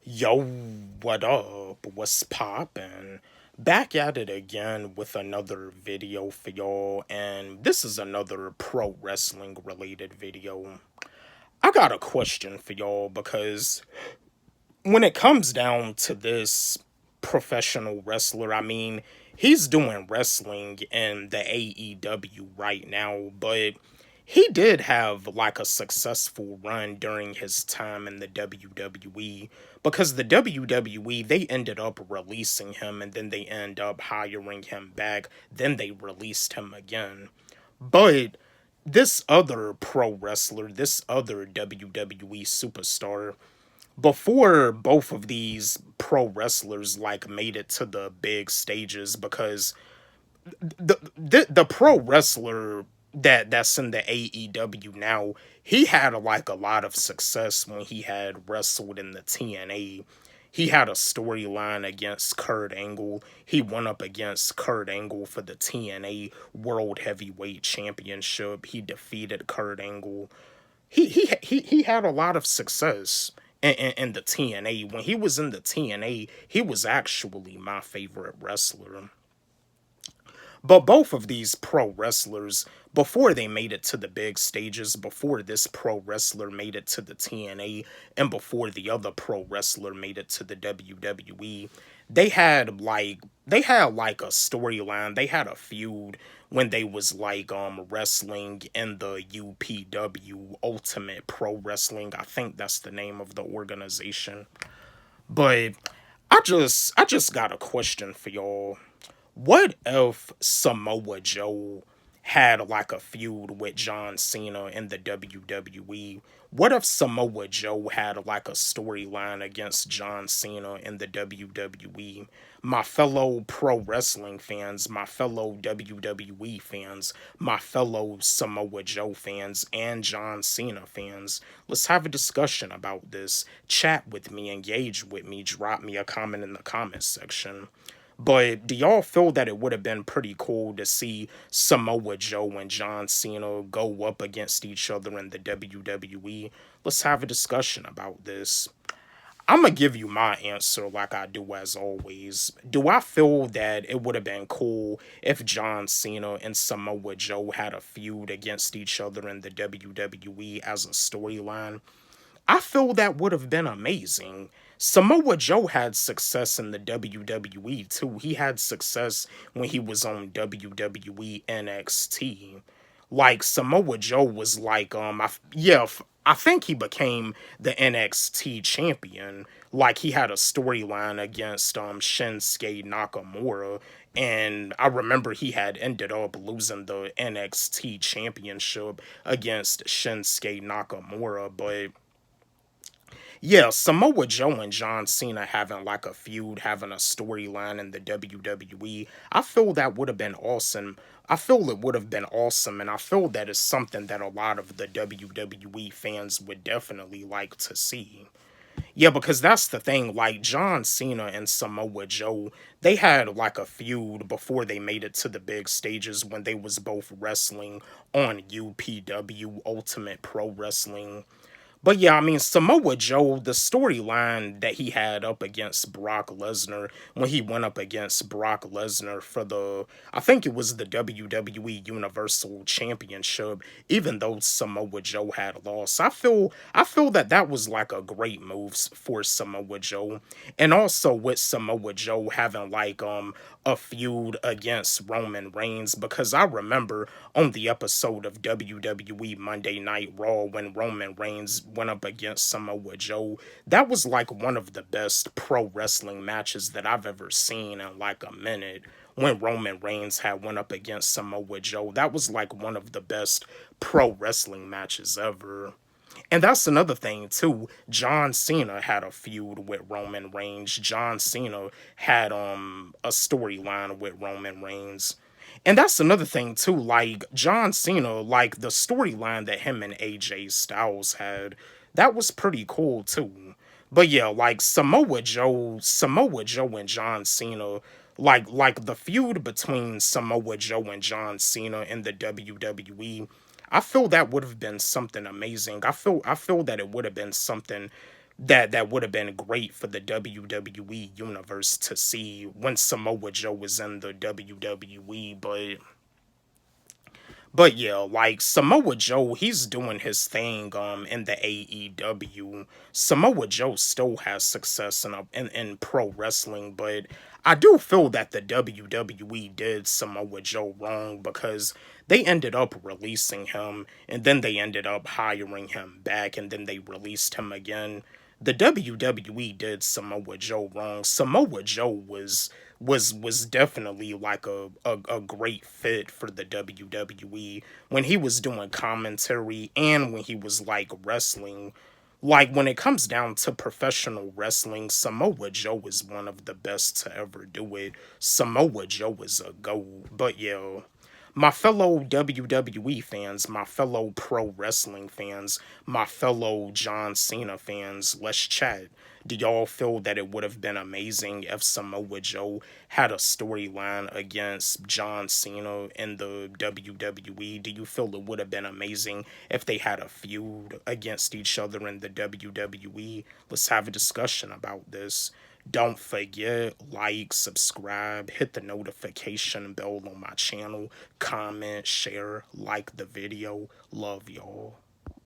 Yo, what up? What's poppin'? Back at it again with another video for y'all, and this is another pro wrestling related video. I got a question for y'all because when it comes down to this professional wrestler, he's doing wrestling in the AEW right now, but he did have like a successful run during his time in the WWE because the WWE they ended up releasing him and then they end up hiring him back, then they released him again. But this other pro wrestler, this other WWE superstar, before both of these pro wrestlers like made it to the big stages, because the pro wrestler that's in the AEW now, he had like a lot of success when he had wrestled in the TNA. He had a storyline against Kurt Angle. He went up against Kurt Angle for the TNA World Heavyweight Championship. He defeated Kurt Angle. He had a lot of success in the TNA. When he was in the TNA, he was actually my favorite wrestler. But both of these pro wrestlers, before they made it to the big stages, before this pro wrestler made it to the TNA, and before the other pro wrestler made it to the WWE, they had like a storyline. They had a feud when they was like wrestling in the UPW Ultimate Pro Wrestling. I think that's the name of the organization. But I just got a question for y'all. What if Samoa Joe had like a feud with John Cena in the WWE? What if Samoa Joe had like a storyline against John Cena in the WWE? My fellow pro wrestling fans, my fellow WWE fans, my fellow Samoa Joe fans, and John Cena fans, let's have a discussion about this. Chat with me, engage with me, drop me a comment in the comments section. But do y'all feel that it would have been pretty cool to see Samoa Joe and John Cena go up against each other in the WWE? Let's have a discussion about this. I'm gonna give you my answer like I do as always. Do I feel that it would have been cool if John Cena and Samoa Joe had a feud against each other in the WWE as a storyline? I feel that would have been amazing. Samoa Joe had success in the WWE too. He had success when he was on WWE NXT. Like Samoa Joe was like I think he became the NXT champion. Like he had a storyline against Shinsuke Nakamura, and I remember he had ended up losing the NXT championship against Shinsuke Nakamura, but yeah, Samoa Joe and John Cena having like a feud, having a storyline in the WWE, I feel that would have been awesome. I feel it would have been awesome, and I feel that is something that a lot of the WWE fans would definitely like to see. Yeah, because that's the thing. Like John Cena and Samoa Joe, they had like a feud before they made it to the big stages when they was both wrestling on UPW Ultimate Pro Wrestling. But yeah, Samoa Joe, the storyline that he had up against Brock Lesnar when he went up against Brock Lesnar for I think it was the WWE Universal Championship, even though Samoa Joe had lost. I feel that that was like a great move for Samoa Joe, and also with Samoa Joe having like a feud against Roman Reigns, because I remember on the episode of WWE Monday Night Raw when Roman Reigns went up against Samoa Joe. That was like one of the best pro wrestling matches that I've ever seen in like a minute. When Roman Reigns had went up against Samoa Joe, that was like one of the best pro wrestling matches ever. And that's another thing too. John Cena had a feud with Roman Reigns. John Cena had a storyline with Roman Reigns. And that's another thing too. Like John Cena, like the storyline that him and AJ Styles had, that was pretty cool too. But yeah, like Samoa Joe and John Cena, like the feud between Samoa Joe and John Cena in the WWE, I feel that would have been something amazing. I feel that it would have been something that would have been great for the WWE universe to see when Samoa Joe was in the WWE, but yeah, like Samoa Joe, he's doing his thing in the AEW. Samoa Joe still has success in pro wrestling, but I do feel that the WWE did Samoa Joe wrong because they ended up releasing him and then they ended up hiring him back and then they released him again. The WWE did Samoa Joe wrong. Samoa Joe was definitely like a great fit for the WWE when he was doing commentary and when he was like wrestling. Like when it comes down to professional wrestling, Samoa Joe is one of the best to ever do it. Samoa Joe is a GOAT. But yeah, my fellow WWE fans, my fellow pro wrestling fans, my fellow John Cena fans, let's chat. Do y'all feel that it would have been amazing if Samoa Joe had a storyline against John Cena in the WWE? Do you feel it would have been amazing if they had a feud against each other in the WWE? Let's have a discussion about this. Don't forget, like, subscribe, hit the notification bell on my channel, comment, share, like the video. Love y'all.